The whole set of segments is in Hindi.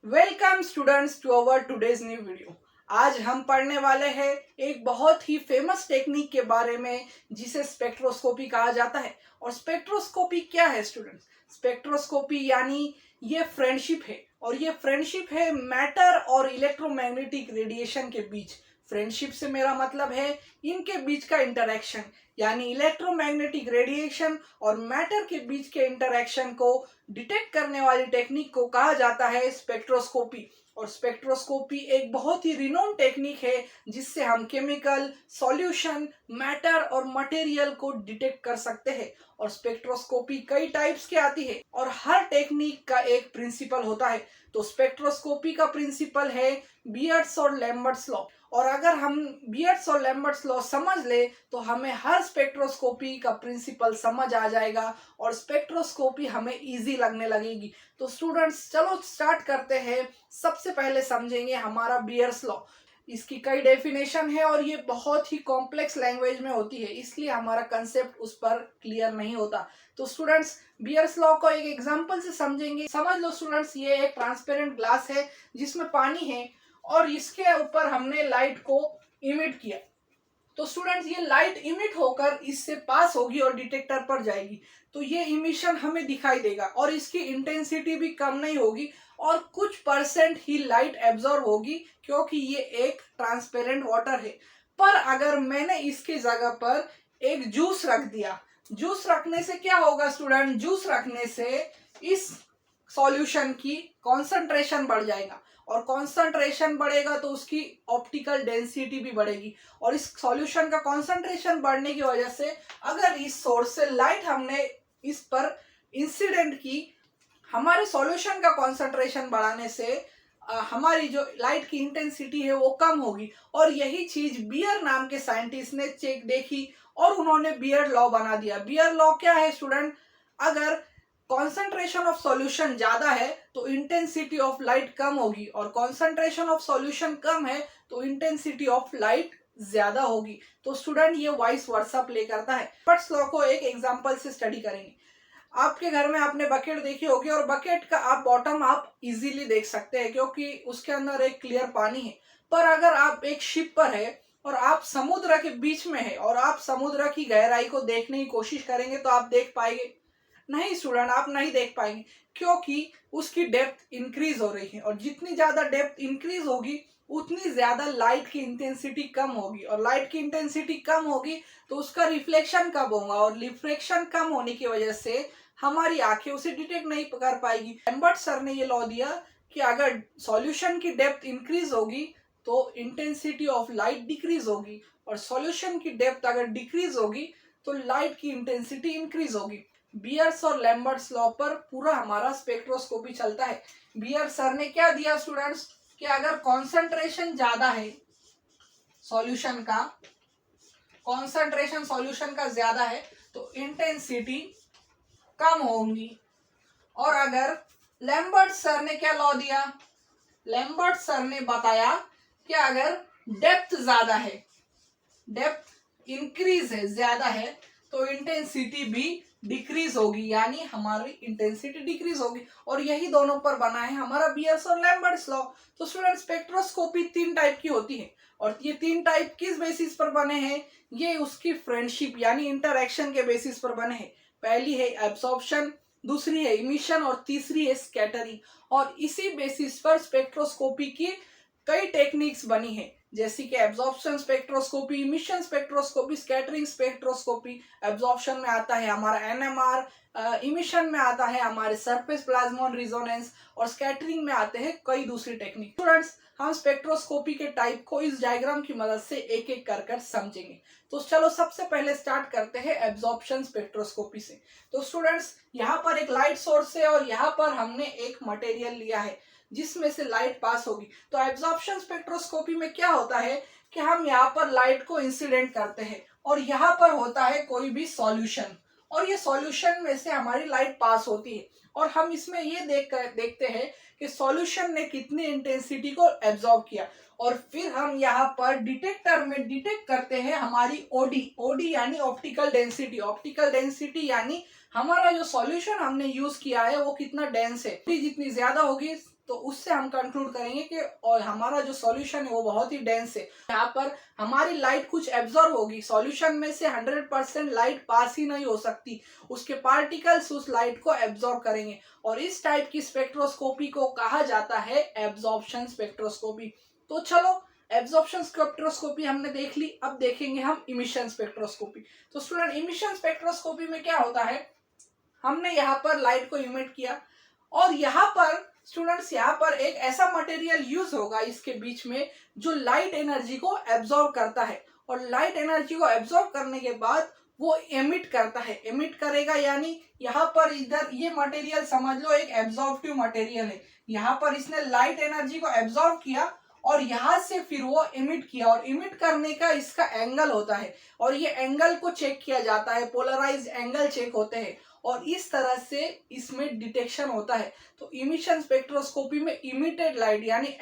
Welcome students to our today's new video. आज हम पढ़ने वाले हैं एक बहुत ही फेमस टेक्निक के बारे में जिसे स्पेक्ट्रोस्कोपी कहा जाता है। और स्पेक्ट्रोस्कोपी क्या है स्टूडेंट्स? स्पेक्ट्रोस्कोपी यानी ये फ्रेंडशिप है, और ये फ्रेंडशिप है मैटर और इलेक्ट्रोमैग्नेटिक रेडिएशन के बीच। फ्रेंडशिप से मेरा मतलब है इनके बीच का इंटरेक्शन, यानी इलेक्ट्रोमैग्नेटिक रेडिएशन और मैटर के बीच के इंटरेक्शन को डिटेक्ट करने वाली टेक्निक को कहा जाता है स्पेक्ट्रोस्कोपी। और स्पेक्ट्रोस्कोपी एक बहुत ही रिनोन टेक्निक है जिससे हम केमिकल, सॉल्यूशन, मैटर और मटेरियल को डिटेक्ट कर सकते हैं। और स्पेक्ट्रोस्कोपी कई टाइप्स की आती है और हर टेक्निक का एक प्रिंसिपल होता है। तो स्पेक्ट्रोस्कोपी का प्रिंसिपल है बियर्ड्स और लैम्बर्ट्स लॉ। और अगर हम बियर्ड्स और लैम्बर्ट्स लॉ समझ ले तो हमें हर स्पेक्ट्रोस्कोपी का प्रिंसिपल समझ आ जाएगा और स्पेक्ट्रोस्कोपी हमें इजी लगने लगेगी। तो स्टूडेंट्स चलो स्टार्ट करते हैं। सबसे पहले समझेंगे हमारा बियर्स लॉ। इसकी कई डेफिनेशन है और ये बहुत ही कॉम्प्लेक्स लैंग्वेज में होती है, इसलिए हमारा कंसेप्ट उस पर क्लियर नहीं होता। तो स्टूडेंट्स बियर्स लॉ को एक एग्जांपल से समझेंगे। समझ लो स्टूडेंट्स, ये एक ट्रांसपेरेंट ग्लास है जिसमें पानी है और इसके ऊपर हमने लाइट को इमिट किया। तो स्टूडेंट्स ये लाइट इमिट होकर इससे पास होगी और डिटेक्टर पर जाएगी। तो ये इमिशन हमें दिखाई देगा और इसकी इंटेंसिटी भी कम नहीं होगी और कुछ परसेंट ही लाइट एब्जॉर्ब होगी क्योंकि ये एक ट्रांसपेरेंट वाटर है। पर अगर मैंने इसके जगह पर एक जूस रख दिया, जूस रखने से क्या होगा स्टूडेंट? जूस रखने से इस सॉल्यूशन की कॉन्सेंट्रेशन बढ़ जाएगा और कॉन्सेंट्रेशन बढ़ेगा तो उसकी ऑप्टिकल डेंसिटी भी बढ़ेगी। और इस सॉल्यूशन का कॉन्सेंट्रेशन बढ़ने की वजह से अगर इस सोर्स से लाइट हमने इस पर इंसिडेंट की, हमारे सॉल्यूशन का कॉन्सेंट्रेशन बढ़ाने से हमारी जो लाइट की इंटेंसिटी है वो कम होगी। और यही चीज बियर नाम के साइंटिस्ट ने चेक देखी और उन्होंने बियर लॉ बना दिया। बियर लॉ क्या है स्टूडेंट? अगर कॉन्सेंट्रेशन ऑफ सॉल्यूशन ज्यादा है तो इंटेंसिटी ऑफ लाइट कम होगी और कॉन्सेंट्रेशन ऑफ सॉल्यूशन कम है तो इंटेंसिटी ऑफ लाइट ज्यादा होगी। तो स्टूडेंट ये वाइस वर्सा प्ले करता है। बट लॉ को एक एग्जांपल से स्टडी करेंगे। आपके घर में आपने बकेट देखी होगी और बकेट का आप बॉटम आप इजीली देख सकते हैं क्योंकि उसके अंदर एक क्लियर पानी है। पर अगर आप एक शिप पर है और आप समुद्र के बीच में है और आप समुद्र की गहराई को देखने की कोशिश करेंगे तो आप देख पाएंगे? नहीं स्टूडेंट, आप नहीं देख पाएंगे क्योंकि उसकी डेप्थ इंक्रीज हो रही है और जितनी ज्यादा डेप्थ इंक्रीज होगी उतनी ज्यादा लाइट की इंटेंसिटी कम होगी और लाइट की इंटेंसिटी कम होगी तो उसका रिफ्लेक्शन कम होगा और रिफ्लेक्शन कम होने की वजह से हमारी आंखें उसे डिटेक्ट नहीं कर पाएगी। लैम्बर्ट सर ने ये लॉ दिया कि अगर सॉल्यूशन की डेप्थ इंक्रीज होगी तो इंटेंसिटी ऑफ लाइट डिक्रीज होगी और सॉल्यूशन की डेप्थ अगर डिक्रीज होगी तो लाइट की इंटेंसिटी इंक्रीज होगी। बियर्स और लैम्बर्ट्स लॉ पर पूरा हमारा स्पेक्ट्रोस्कोपी चलता है। बियर सर ने क्या दिया स्टूडेंट्स कि अगर कॉन्सेंट्रेशन ज्यादा है सॉल्यूशन का, कॉन्सेंट्रेशन सॉल्यूशन का ज्यादा है तो इंटेंसिटी कम होंगी। और अगर लैम्बर्ट सर ने क्या लॉ दिया? लैम्बर्ट सर ने बताया कि अगर डेप्थ ज्यादा है, डेप्थ इंक्रीज है, ज्यादा है तो इंटेंसिटी भी डिक्रीज होगी, यानी हमारी इंटेंसिटी डिक्रीज होगी। और यही दोनों पर बना है हमारा बियर्स और लैम्बर्ट्स लॉ। तो स्टूडेंट स्पेक्ट्रोस्कोपी 3 टाइप की होती है और ये 3 टाइप किस बेसिस पर बने हैं? ये उसकी फ्रेंडशिप यानी इंटरैक्शन के बेसिस पर बने हैं। पहली है एब्सॉर्प्शन, दूसरी है इमिशन और तीसरी है स्कैटरिंग। और इसी बेसिस पर स्पेक्ट्रोस्कोपी की कई टेक्निक्स बनी है जैसे कि absorption spectroscopy, emission spectroscopy, scattering spectroscopy. Absorption में आता है हमारा एनएमआर, इमिशन में आता है हमारे सरफेस प्लाज्मॉन रिजोनेंस और स्कैटरिंग में आते हैं कई दूसरी टेक्निक। स्टूडेंट्स हम स्पेक्ट्रोस्कोपी के टाइप को इस डायग्राम की मदद से एक एक कर समझेंगे। तो चलो सबसे पहले स्टार्ट करते हैं एब्जॉर्प्शन स्पेक्ट्रोस्कोपी से। तो स्टूडेंट्स यहाँ पर एक लाइट सोर्स है और यहाँ पर हमने एक मटेरियल लिया है जिसमें से लाइट पास होगी। तो एब्जॉर्प्शन स्पेक्ट्रोस्कोपी में क्या होता है कि हम यहाँ पर लाइट को इंसिडेंट करते हैं और यहाँ पर होता है कोई भी सॉल्यूशन और ये सॉल्यूशन में से हमारी लाइट पास होती है और हम इसमें ये देखते हैं कि सॉल्यूशन ने कितनी इंटेंसिटी को एब्जॉर्ब किया। और फिर हम यहाँ पर डिटेक्टर में डिटेक्ट करते हैं हमारी ओडी। ओडी यानी ऑप्टिकल डेंसिटी। ऑप्टिकल डेंसिटी यानी हमारा जो सॉल्यूशन हमने यूज किया है वो कितना डेंस है। जितनी ज्यादा होगी तो उससे हम कंक्लूड करेंगे कि और हमारा जो सॉल्यूशन है वो बहुत ही डेंस है। यहाँ पर हमारी लाइट कुछ एब्जॉर्ब होगी, सॉल्यूशन में से 100% लाइट पास ही नहीं हो सकती, उसके पार्टिकल्स उस लाइट को एब्जॉर्ब करेंगे और इस टाइप की स्पेक्ट्रोस्कोपी को कहा जाता है एब्जॉर्प्शन स्पेक्ट्रोस्कोपी। तो चलो, एब्जॉर्प्शन स्पेक्ट्रोस्कोपी हमने देख ली, अब देखेंगे हम इमिशन स्पेक्ट्रोस्कोपी। तो स्टूडेंट, इमिशन स्पेक्ट्रोस्कोपी में क्या होता है, हमने यहाँ पर लाइट को इमिट किया और यहाँ पर स्टूडेंट्स यहाँ पर एक ऐसा मटेरियल यूज होगा इसके बीच में जो लाइट एनर्जी को एब्जॉर्ब करता है और लाइट एनर्जी को एब्जॉर्ब करने के बाद वो एमिट करता है। एमिट करेगा यानी यहाँ पर इधर ये मटेरियल समझ लो एक एब्जॉर्बिव मटेरियल है, यहाँ पर इसने लाइट एनर्जी को एब्जॉर्ब किया और यहाँ से फिर वो इमिट किया और इमिट करने का इसका एंगल होता है और ये एंगल को चेक किया जाता है, पोलराइज्ड एंगल चेक होते हैं और इस तरह से इसमें डिटेक्शन होता है। तो इमिशन स्पेक्ट्रोस्कोपी में इमिटेड लाइट यानी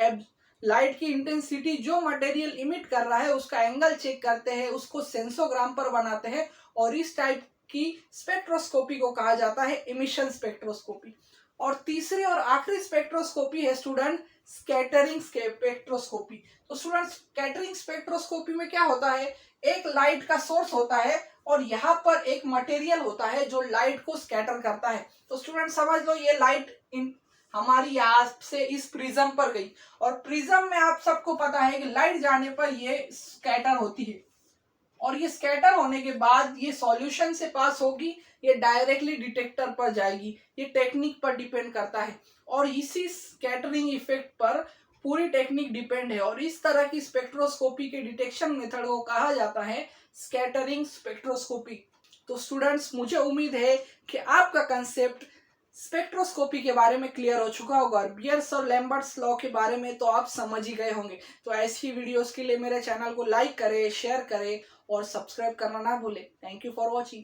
लाइट की इंटेंसिटी जो मटेरियल इमिट कर रहा है उसका एंगल चेक करते हैं, उसको सेंसोग्राम पर बनाते हैं और इस टाइप की स्पेक्ट्रोस्कोपी को कहा जाता है इमिशन स्पेक्ट्रोस्कोपी। और तीसरी और आखिरी स्पेक्ट्रोस्कोपी है स्टूडेंट स्कैटरिंग स्पेक्ट्रोस्कोपी। तो स्टूडेंट, स्कैटरिंग स्पेक्ट्रोस्कोपी में क्या होता है, एक लाइट का सोर्स होता है और यहाँ पर एक मटेरियल होता है जो लाइट को स्कैटर करता है। तो स्टूडेंट समझ लो ये लाइट हमारी यहाँ से इस प्रिज्म पर गई और प्रिज्म में आप सबको पता है कि लाइट जाने पर ये स्कैटर होती है और ये स्कैटर होने के बाद ये सॉल्यूशन से पास होगी, ये डायरेक्टली डिटेक्टर पर जाएगी। ये टेक्निक पर डिपेंड करता है और इसी स्कैटरिंग इफेक्ट पर पूरी टेक्निक डिपेंड है और इस तरह की स्पेक्ट्रोस्कोपी के डिटेक्शन मेथड को कहा जाता है स्कैटरिंग स्पेक्ट्रोस्कोपी। तो स्टूडेंट्स, मुझे उम्मीद है कि आपका कंसेप्ट स्पेक्ट्रोस्कोपी के बारे में क्लियर हो चुका होगा और बियर्स और लैम्बर्ट्स लॉ के बारे में तो आप समझ ही गए होंगे। तो ऐसी वीडियोस के लिए मेरे चैनल को लाइक करें, शेयर करें और सब्सक्राइब करना ना भूलें। Thank you for watching.